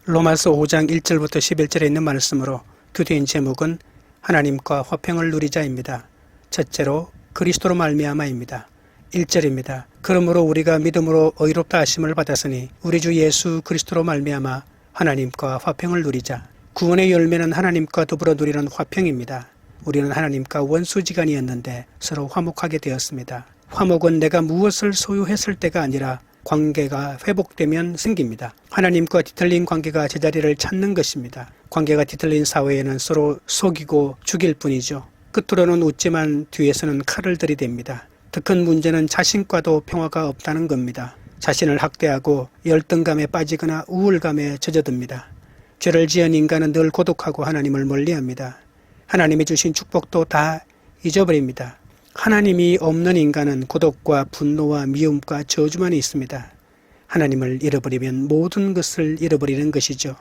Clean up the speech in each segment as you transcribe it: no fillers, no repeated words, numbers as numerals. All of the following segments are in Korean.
로마서 5장 1절부터 11절에 있는 말씀으로 교대인 제목은 하나님과 화평을 누리자입니다. 첫째로 그리스도로 말미암아입니다. 1절입니다. 그러므로 우리가 믿음으로 의롭다 하심을 받았으니 우리 주 예수 그리스도로 말미암아 하나님과 화평을 누리자. 구원의 열매는 하나님과 더불어 누리는 화평입니다. 우리는 하나님과 원수지간이었는데 서로 화목하게 되었습니다. 화목은 내가 무엇을 소유했을 때가 아니라 관계가 회복되면 생깁니다. 하나님과 뒤틀린 관계가 제자리를 찾는 것입니다. 관계가 뒤틀린 사회에는 서로 속이고 죽일 뿐이죠. 끝으로는 웃지만 뒤에서는 칼을 들이댑니다. 더 큰 문제는 자신과도 평화가 없다는 겁니다. 자신을 학대하고 열등감에 빠지거나 우울감에 젖어듭니다. 죄를 지은 인간은 늘 고독하고 하나님을 멀리합니다. 하나님이 주신 축복도 다 잊어버립니다. 하나님이 없는 인간은 고독과 분노와 미움과 저주만 있습니다. 하나님을 잃어버리면 모든 것을 잃어버리는 것이죠.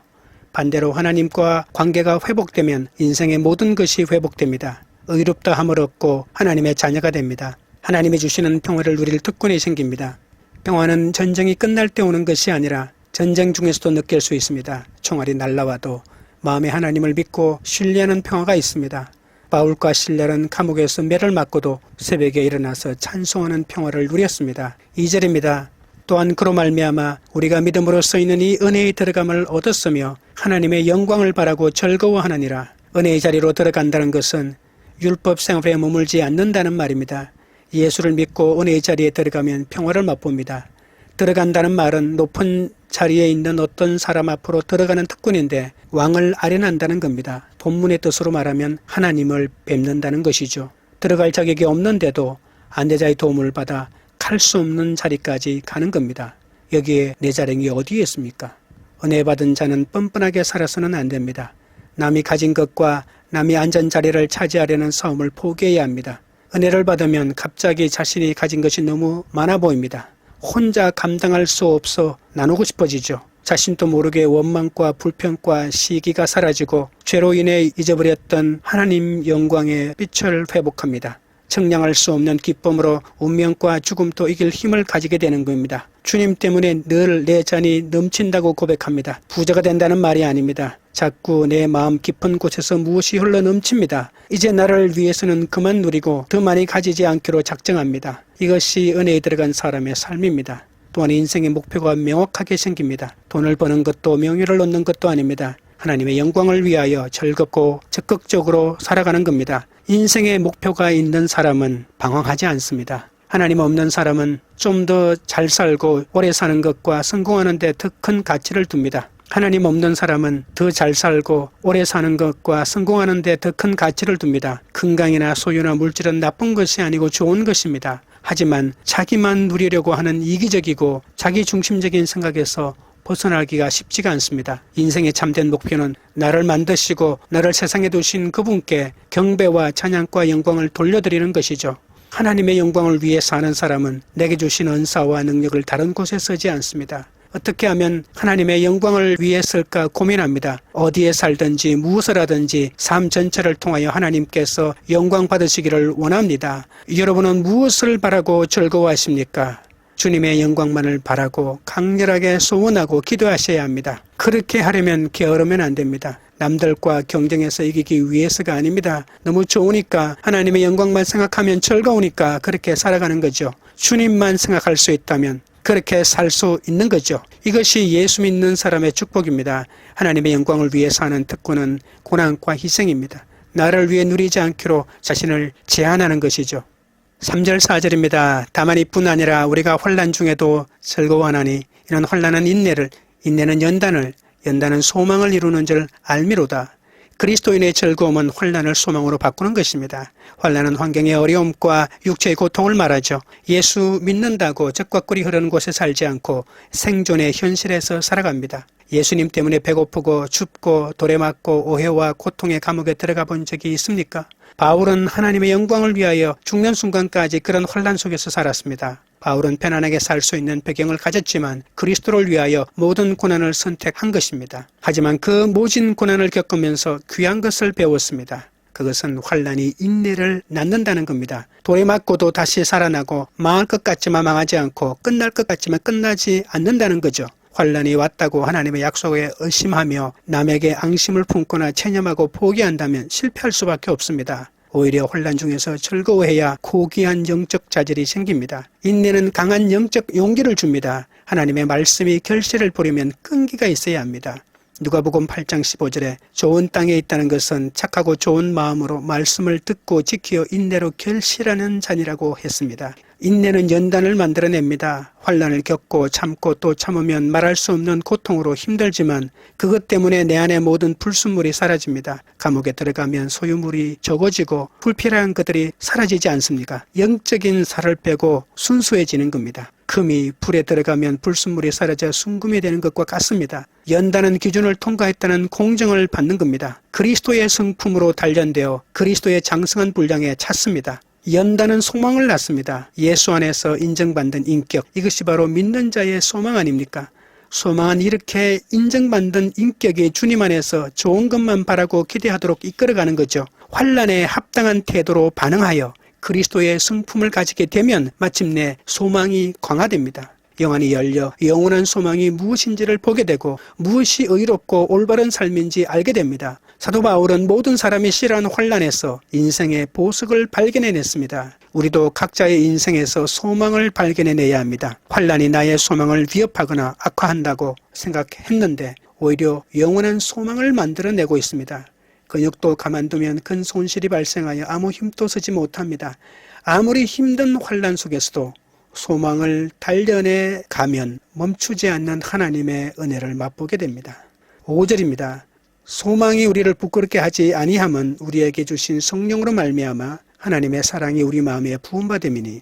반대로 하나님과 관계가 회복되면 인생의 모든 것이 회복됩니다. 의롭다 함을 얻고 하나님의 자녀가 됩니다. 하나님이 주시는 평화를 누릴 특권이 생깁니다. 평화는 전쟁이 끝날 때 오는 것이 아니라 전쟁 중에서도 느낄 수 있습니다. 총알이 날라와도 마음에 하나님을 믿고 신뢰하는 평화가 있습니다. 바울과 실라는 감옥에서 매를 맞고도 새벽에 일어나서 찬송하는 평화를 누렸습니다. 2절입니다. 또한 그로 말미암아 우리가 믿음으로 쓰이는 이 은혜의 들어감을 얻었으며 하나님의 영광을 바라고 즐거워하느니라. 은혜의 자리로 들어간다는 것은 율법 생활에 머물지 않는다는 말입니다. 예수를 믿고 은혜의 자리에 들어가면 평화를 맛봅니다. 들어간다는 말은 높은 자리에 있는 어떤 사람 앞으로 들어가는 특권인데 왕을 아련한다는 겁니다. 본문의 뜻으로 말하면 하나님을 뵙는다는 것이죠. 들어갈 자격이 없는데도 안내자의 도움을 받아 갈 수 없는 자리까지 가는 겁니다. 여기에 내 자랑이 어디에 있습니까? 은혜 받은 자는 뻔뻔하게 살아서는 안 됩니다. 남이 가진 것과 남이 앉은 자리를 차지하려는 싸움을 포기해야 합니다. 은혜를 받으면 갑자기 자신이 가진 것이 너무 많아 보입니다. 혼자 감당할 수 없어 나누고 싶어지죠. 자신도 모르게 원망과 불평과 시기가 사라지고 죄로 인해 잊어버렸던 하나님 영광의 빛을 회복합니다. 청량할 수 없는 기쁨으로 운명과 죽음도 이길 힘을 가지게 되는 겁니다. 주님 때문에 늘 내 잔이 넘친다고 고백합니다. 부자가 된다는 말이 아닙니다. 자꾸 내 마음 깊은 곳에서 무엇이 흘러 넘칩니다. 이제 나를 위해서는 그만 누리고 더 많이 가지지 않기로 작정합니다. 이것이 은혜에 들어간 사람의 삶입니다. 또한 인생의 목표가 명확하게 생깁니다. 돈을 버는 것도 명예를 얻는 것도 아닙니다. 하나님의 영광을 위하여 즐겁고 적극적으로 살아가는 겁니다. 인생의 목표가 있는 사람은 방황하지 않습니다. 하나님 없는 사람은 좀 더 잘 살고 오래 사는 것과 성공하는 데 더 큰 가치를 둡니다. 하나님 없는 사람은 더 잘 살고 오래 사는 것과 성공하는 데 더 큰 가치를 둡니다. 건강이나 소유나 물질은 나쁜 것이 아니고 좋은 것입니다. 하지만 자기만 누리려고 하는 이기적이고 자기중심적인 생각에서 벗어나기가 쉽지가 않습니다. 인생의 참된 목표는 나를 만드시고 나를 세상에 두신 그분께 경배와 찬양과 영광을 돌려드리는 것이죠. 하나님의 영광을 위해 사는 사람은 내게 주신 은사와 능력을 다른 곳에 쓰지 않습니다. 어떻게 하면 하나님의 영광을 위해 쓸까 고민합니다. 어디에 살든지 무엇을 하든지 삶 전체를 통하여 하나님께서 영광 받으시기를 원합니다. 여러분은 무엇을 바라고 즐거워하십니까? 주님의 영광만을 바라고 강렬하게 소원하고 기도하셔야 합니다. 그렇게 하려면 게으르면 안 됩니다. 남들과 경쟁해서 이기기 위해서가 아닙니다. 너무 좋으니까 하나님의 영광만 생각하면 즐거우니까 그렇게 살아가는 거죠. 주님만 생각할 수 있다면 그렇게 살 수 있는 거죠. 이것이 예수 믿는 사람의 축복입니다. 하나님의 영광을 위해 사는 특권은 고난과 희생입니다. 나를 위해 누리지 않기로 자신을 제한하는 것이죠. 3절 4절입니다. 다만 이뿐 아니라 우리가 환난 중에도 즐거워하나니 이런 환난은 인내를, 인내는 연단을, 연단은 소망을 이루는 줄 알미로다. 그리스도인의 즐거움은 환난을 소망으로 바꾸는 것입니다. 환난은 환경의 어려움과 육체의 고통을 말하죠. 예수 믿는다고 젖과 꿀이 흐르는 곳에 살지 않고 생존의 현실에서 살아갑니다. 예수님 때문에 배고프고 춥고 돌에 맞고 오해와 고통의 감옥에 들어가 본 적이 있습니까? 바울은 하나님의 영광을 위하여 죽는 순간까지 그런 환난 속에서 살았습니다. 바울은 편안하게 살 수 있는 배경을 가졌지만 그리스도를 위하여 모든 고난을 선택한 것입니다. 하지만 그 모진 고난을 겪으면서 귀한 것을 배웠습니다. 그것은 환난이 인내를 낳는다는 겁니다. 돌에 맞고도 다시 살아나고 망할 것 같지만 망하지 않고 끝날 것 같지만 끝나지 않는다는 거죠. 환란이 왔다고 하나님의 약속에 의심하며 남에게 앙심을 품거나 체념하고 포기한다면 실패할 수밖에 없습니다. 오히려 환란 중에서 즐거워해야 고귀한 영적 자질이 생깁니다. 인내는 강한 영적 용기를 줍니다. 하나님의 말씀이 결실을 보려면 끈기가 있어야 합니다. 누가복음 8장 15절에 좋은 땅에 있다는 것은 착하고 좋은 마음으로 말씀을 듣고 지키어 인내로 결실하는 자니라고 했습니다. 인내는 연단을 만들어냅니다. 환란을 겪고 참고 또 참으면 말할 수 없는 고통으로 힘들지만 그것 때문에 내 안의 모든 불순물이 사라집니다. 감옥에 들어가면 소유물이 적어지고 불필요한 것들이 사라지지 않습니까? 영적인 살을 빼고 순수해지는 겁니다. 금이 불에 들어가면 불순물이 사라져 순금이 되는 것과 같습니다. 연단은 기준을 통과했다는 공정을 받는 겁니다. 그리스도의 성품으로 단련되어 그리스도의 장성한 분량에 찼습니다. 연단은 소망을 낳습니다. 예수 안에서 인정받는 인격, 이것이 바로 믿는 자의 소망 아닙니까? 소망은 이렇게 인정받는 인격이 주님 안에서 좋은 것만 바라고 기대하도록 이끌어가는 거죠. 환란에 합당한 태도로 반응하여 그리스도의 성품을 가지게 되면 마침내 소망이 강화됩니다. 영안이 열려 영원한 소망이 무엇인지를 보게 되고 무엇이 의롭고 올바른 삶인지 알게 됩니다. 사도 바울은 모든 사람이 싫어하는 환란에서 인생의 보석을 발견해냈습니다. 우리도 각자의 인생에서 소망을 발견해내야 합니다. 환란이 나의 소망을 위협하거나 악화한다고 생각했는데 오히려 영원한 소망을 만들어내고 있습니다. 근육도 가만두면 큰 손실이 발생하여 아무 힘도 쓰지 못합니다. 아무리 힘든 환란 속에서도 소망을 단련해 가면 멈추지 않는 하나님의 은혜를 맛보게 됩니다. 5절입니다. 소망이 우리를 부끄럽게 하지 아니함은 우리에게 주신 성령으로 말미암아 하나님의 사랑이 우리 마음에 부음받음이니.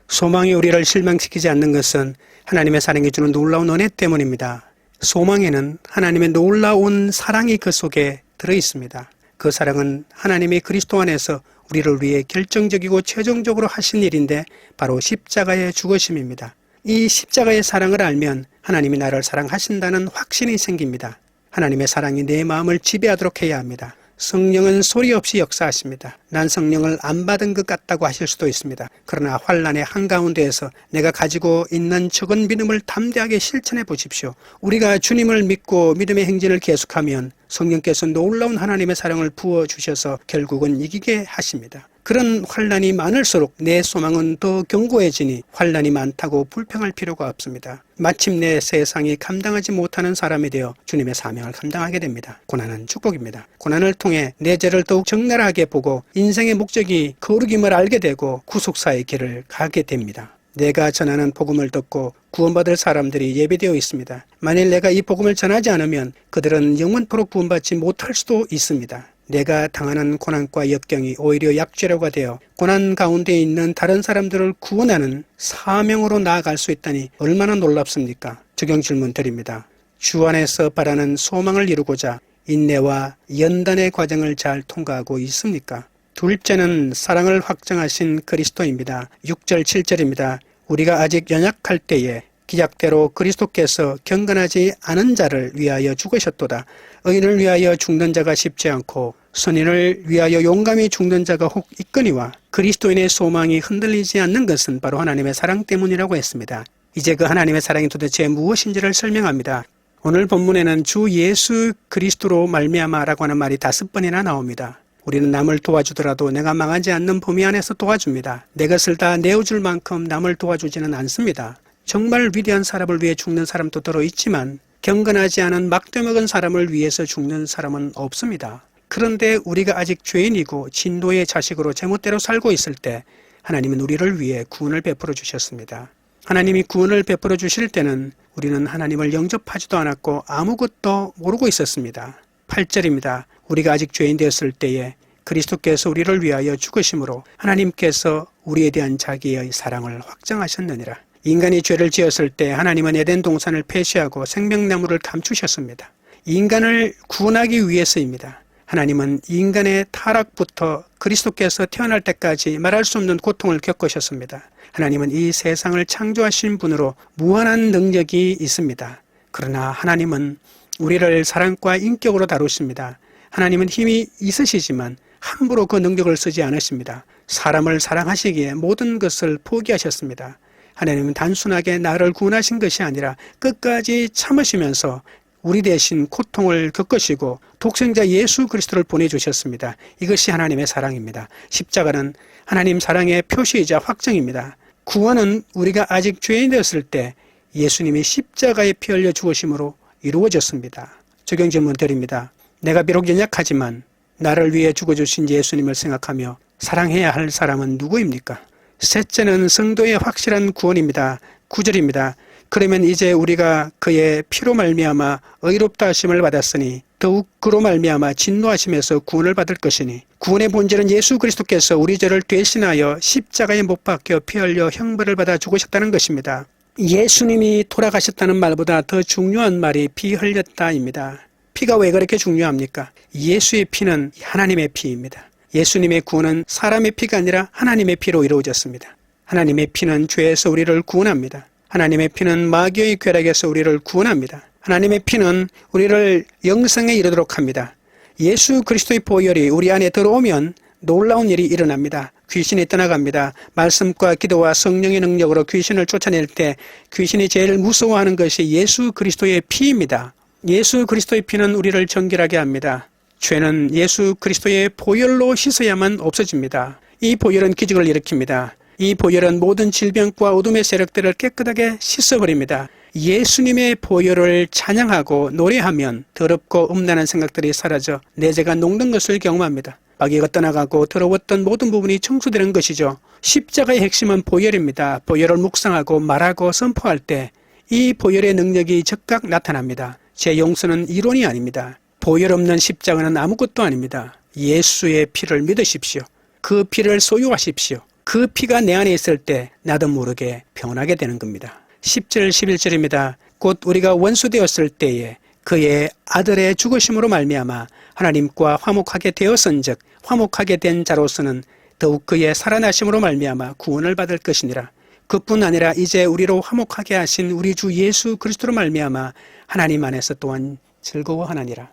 소망이 우리를 실망시키지 않는 것은 하나님의 사랑이 주는 놀라운 은혜 때문입니다. 소망에는 하나님의 놀라운 사랑이 그 속에 들어있습니다. 그 사랑은 하나님이 그리스도 안에서 우리를 위해 결정적이고 최종적으로 하신 일인데 바로 십자가의 죽으심입니다. 이 십자가의 사랑을 알면 하나님이 나를 사랑하신다는 확신이 생깁니다. 하나님의 사랑이 내 마음을 지배하도록 해야 합니다. 성령은 소리 없이 역사하십니다. 난 성령을 안 받은 것 같다고 하실 수도 있습니다. 그러나 환란의 한가운데에서 내가 가지고 있는 적은 믿음을 담대하게 실천해 보십시오. 우리가 주님을 믿고 믿음의 행진을 계속하면 성령께서 놀라운 하나님의 사랑을 부어주셔서 결국은 이기게 하십니다. 그런 환란이 많을수록 내 소망은 더 견고해지니 환란이 많다고 불평할 필요가 없습니다. 마침내 세상이 감당하지 못하는 사람이 되어 주님의 사명을 감당하게 됩니다. 고난은 축복입니다. 고난을 통해 내 죄를 더욱 적나라하게 보고 인생의 목적이 거룩임을 알게 되고 구속사의 길을 가게 됩니다. 내가 전하는 복음을 듣고 구원받을 사람들이 예비되어 있습니다. 만일 내가 이 복음을 전하지 않으면 그들은 영원토록 구원받지 못할 수도 있습니다. 내가 당하는 고난과 역경이 오히려 약죄료가 되어 고난 가운데 있는 다른 사람들을 구원하는 사명으로 나아갈 수 있다니 얼마나 놀랍습니까? 적용 질문 드립니다. 주 안에서 바라는 소망을 이루고자 인내와 연단의 과정을 잘 통과하고 있습니까? 둘째는 사랑을 확정하신 그리스도입니다. 6절 7절입니다. 우리가 아직 연약할 때에 기약대로 그리스도께서 경건하지 않은 자를 위하여 죽으셨도다. 의인을 위하여 죽는 자가 쉽지 않고 선인을 위하여 용감히 죽는 자가 혹 있거니와 그리스도인의 소망이 흔들리지 않는 것은 바로 하나님의 사랑 때문이라고 했습니다. 이제 그 하나님의 사랑이 도대체 무엇인지를 설명합니다. 오늘 본문에는 주 예수 그리스도로 말미암아라고 하는 말이 5번이나 나옵니다. 우리는 남을 도와주더라도 내가 망하지 않는 범위 안에서 도와줍니다. 내 것을 다 내어줄 만큼 남을 도와주지는 않습니다. 정말 위대한 사람을 위해 죽는 사람도 들어있지만 경건하지 않은 막대먹은 사람을 위해서 죽는 사람은 없습니다. 그런데 우리가 아직 죄인이고 진노의 자식으로 제멋대로 살고 있을 때 하나님은 우리를 위해 구원을 베풀어 주셨습니다. 하나님이 구원을 베풀어 주실 때는 우리는 하나님을 영접하지도 않았고 아무것도 모르고 있었습니다. 8절입니다. 우리가 아직 죄인 되었을 때에 그리스도께서 우리를 위하여 죽으심으로 하나님께서 우리에 대한 자기의 사랑을 확정하셨느니라. 인간이 죄를 지었을 때 하나님은 에덴 동산을 폐쇄하고 생명나무를 감추셨습니다. 인간을 구원하기 위해서입니다. 하나님은 인간의 타락부터 그리스도께서 태어날 때까지 말할 수 없는 고통을 겪으셨습니다. 하나님은 이 세상을 창조하신 분으로 무한한 능력이 있습니다. 그러나 하나님은 우리를 사랑과 인격으로 다루십니다. 하나님은 힘이 있으시지만 함부로 그 능력을 쓰지 않으십니다. 사람을 사랑하시기에 모든 것을 포기하셨습니다. 하나님은 단순하게 나를 구원하신 것이 아니라 끝까지 참으시면서 우리 대신 고통을 겪으시고 독생자 예수 그리스도를 보내주셨습니다. 이것이 하나님의 사랑입니다. 십자가는 하나님 사랑의 표시이자 확증입니다. 구원은 우리가 아직 죄인 되었을 때 예수님이 십자가에 피 흘려 죽으심으로 이루어졌습니다. 적용 질문 드립니다. 내가 비록 연약하지만 나를 위해 죽어주신 예수님을 생각하며 사랑해야 할 사람은 누구입니까? 셋째는 성도의 확실한 구원입니다. 9절입니다. 그러면 이제 우리가 그의 피로 말미암아 의롭다 하심을 받았으니 더욱 그로 말미암아 진노하심에서 구원을 받을 것이니 구원의 본질은 예수 그리스도께서 우리 죄를 대신하여 십자가에 못 박혀 피 흘려 형벌을 받아 죽으셨다는 것입니다. 예수님이 돌아가셨다는 말보다 더 중요한 말이 피 흘렸다입니다. 피가 왜 그렇게 중요합니까? 예수의 피는 하나님의 피입니다. 예수님의 구원은 사람의 피가 아니라 하나님의 피로 이루어졌습니다. 하나님의 피는 죄에서 우리를 구원합니다. 하나님의 피는 마귀의 궤락에서 우리를 구원합니다. 하나님의 피는 우리를 영생에 이르도록 합니다. 예수 그리스도의 보혈이 우리 안에 들어오면 놀라운 일이 일어납니다. 귀신이 떠나갑니다. 말씀과 기도와 성령의 능력으로 귀신을 쫓아낼 때 귀신이 제일 무서워하는 것이 예수 그리스도의 피입니다. 예수 그리스도의 피는 우리를 정결하게 합니다. 죄는 예수 그리스도의 보혈로 씻어야만 없어집니다. 이 보혈은 기적을 일으킵니다. 이 보혈은 모든 질병과 어둠의 세력들을 깨끗하게 씻어버립니다. 예수님의 보혈을 찬양하고 노래하면 더럽고 음란한 생각들이 사라져 내 죄가 녹는 것을 경험합니다. 마귀가 떠나가고 더러웠던 모든 부분이 청소되는 것이죠. 십자가의 핵심은 보혈입니다. 보혈을 묵상하고 말하고 선포할 때 이 보혈의 능력이 즉각 나타납니다. 제 용서는 이론이 아닙니다. 보혈 없는 십자가는 아무것도 아닙니다. 예수의 피를 믿으십시오. 그 피를 소유하십시오. 그 피가 내 안에 있을 때 나도 모르게 변하게 되는 겁니다. 10절 11절입니다. 곧 우리가 원수되었을 때에 그의 아들의 죽으심으로 말미암아 하나님과 화목하게 되었은즉 화목하게 된 자로서는 더욱 그의 살아나심으로 말미암아 구원을 받을 것이니라. 그뿐 아니라 이제 우리로 화목하게 하신 우리 주 예수 그리스도로 말미암아 하나님 안에서 또한 즐거워하나니라.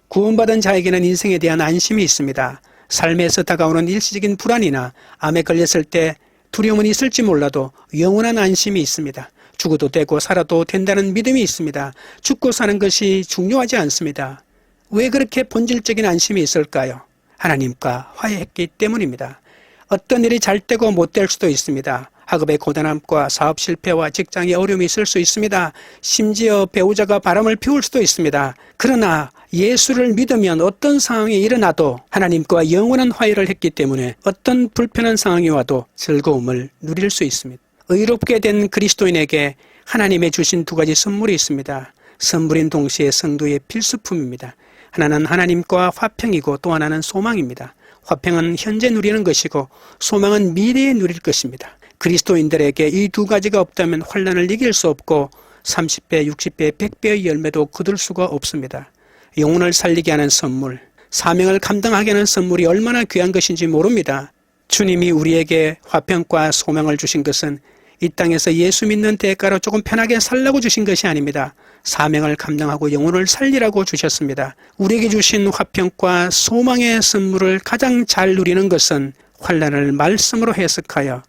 구원받은 자에게는 인생에 대한 안심이 있습니다. 삶에서 다가오는 일시적인 불안이나 암에 걸렸을 때 두려움은 있을지 몰라도 영원한 안심이 있습니다. 죽어도 되고 살아도 된다는 믿음이 있습니다. 죽고 사는 것이 중요하지 않습니다. 왜 그렇게 본질적인 안심이 있을까요? 하나님과 화해했기 때문입니다. 어떤 일이 잘 되고 못 될 수도 있습니다. 학업의 고단함과 사업 실패와 직장의 어려움이 있을 수 있습니다. 심지어 배우자가 바람을 피울 수도 있습니다. 그러나 예수를 믿으면 어떤 상황이 일어나도 하나님과 영원한 화해를 했기 때문에 어떤 불편한 상황이 와도 즐거움을 누릴 수 있습니다. 의롭게 된 그리스도인에게 하나님의 주신 두 가지 선물이 있습니다. 선물인 동시에 성도의 필수품입니다. 하나는 하나님과 화평이고 또 하나는 소망입니다. 화평은 현재 누리는 것이고 소망은 미래에 누릴 것입니다. 그리스도인들에게 이 두 가지가 없다면 환난을 이길 수 없고 30배, 60배, 100배의 열매도 거둘 수가 없습니다. 영혼을 살리게 하는 선물, 사명을 감당하게 하는 선물이 얼마나 귀한 것인지 모릅니다. 주님이 우리에게 화평과 소망을 주신 것은 이 땅에서 예수 믿는 대가로 조금 편하게 살라고 주신 것이 아닙니다. 사명을 감당하고 영혼을 살리라고 주셨습니다. 우리에게 주신 화평과 소망의 선물을 가장 잘 누리는 것은 환난을 말씀으로 해석하여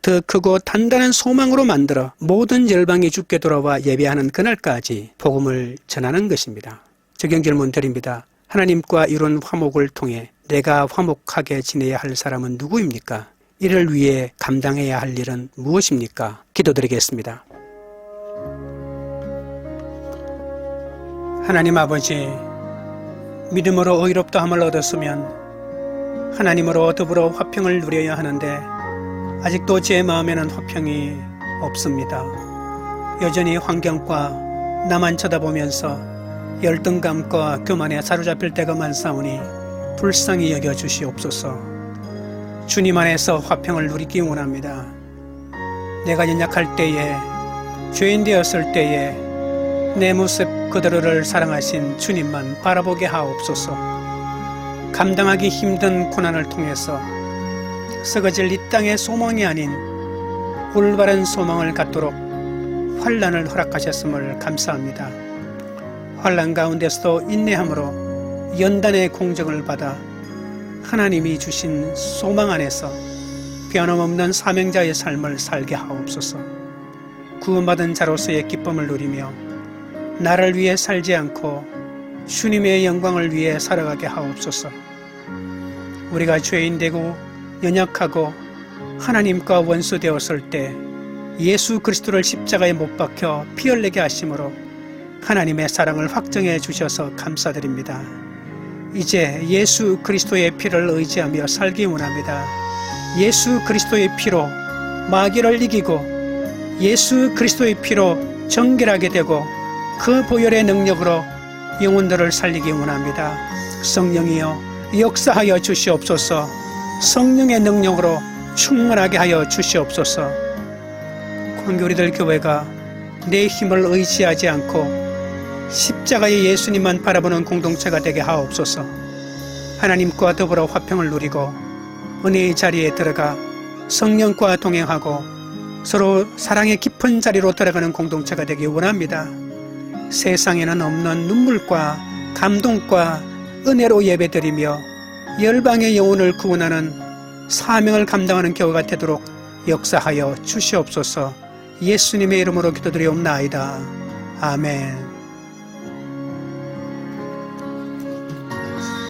더 크고 단단한 소망으로 만들어 모든 열방이 주께 돌아와 예배하는 그날까지 복음을 전하는 것입니다. 적용 질문 드립니다. 하나님과 이룬 화목을 통해 내가 화목하게 지내야 할 사람은 누구입니까? 이를 위해 감당해야 할 일은 무엇입니까? 기도드리겠습니다. 하나님 아버지, 믿음으로 의롭다함을 얻었으면 하나님으로 더불어 화평을 누려야 하는데 아직도 제 마음에는 화평이 없습니다. 여전히 환경과 나만 쳐다보면서 열등감과 교만에 사로잡힐 때가 많사오니 불쌍히 여겨주시옵소서. 주님 안에서 화평을 누리기 원합니다. 내가 연약할 때에, 죄인 되었을 때에 내 모습 그대로를 사랑하신 주님만 바라보게 하옵소서. 감당하기 힘든 고난을 통해서 썩어질 이 땅의 소망이 아닌 올바른 소망을 갖도록 환난을 허락하셨음을 감사합니다. 환난 가운데서도 인내함으로 연단의 공정을 받아 하나님이 주신 소망 안에서 변함없는 사명자의 삶을 살게 하옵소서. 구원받은 자로서의 기쁨을 누리며 나를 위해 살지 않고 주님의 영광을 위해 살아가게 하옵소서. 우리가 죄인 되고 연약하고 하나님과 원수 되었을 때 예수 그리스도를 십자가에 못 박혀 피 흘리게 하심으로 하나님의 사랑을 확정해 주셔서 감사드립니다. 이제 예수 그리스도의 피를 의지하며 살기 원합니다. 예수 그리스도의 피로 마귀를 이기고 예수 그리스도의 피로 정결하게 되고 그 보혈의 능력으로 영혼들을 살리기 원합니다. 성령이여 역사하여 주시옵소서. 성령의 능력으로 충만하게 하여 주시옵소서. 광교리들 교회가 내 힘을 의지하지 않고 십자가의 예수님만 바라보는 공동체가 되게 하옵소서. 하나님과 더불어 화평을 누리고 은혜의 자리에 들어가 성령과 동행하고 서로 사랑의 깊은 자리로 들어가는 공동체가 되기 원합니다. 세상에는 없는 눈물과 감동과 은혜로 예배드리며 열방의 영혼을 구원하는 사명을 감당하는 교회가 되도록 역사하여 주시옵소서. 예수님의 이름으로 기도드리옵나이다. 아멘.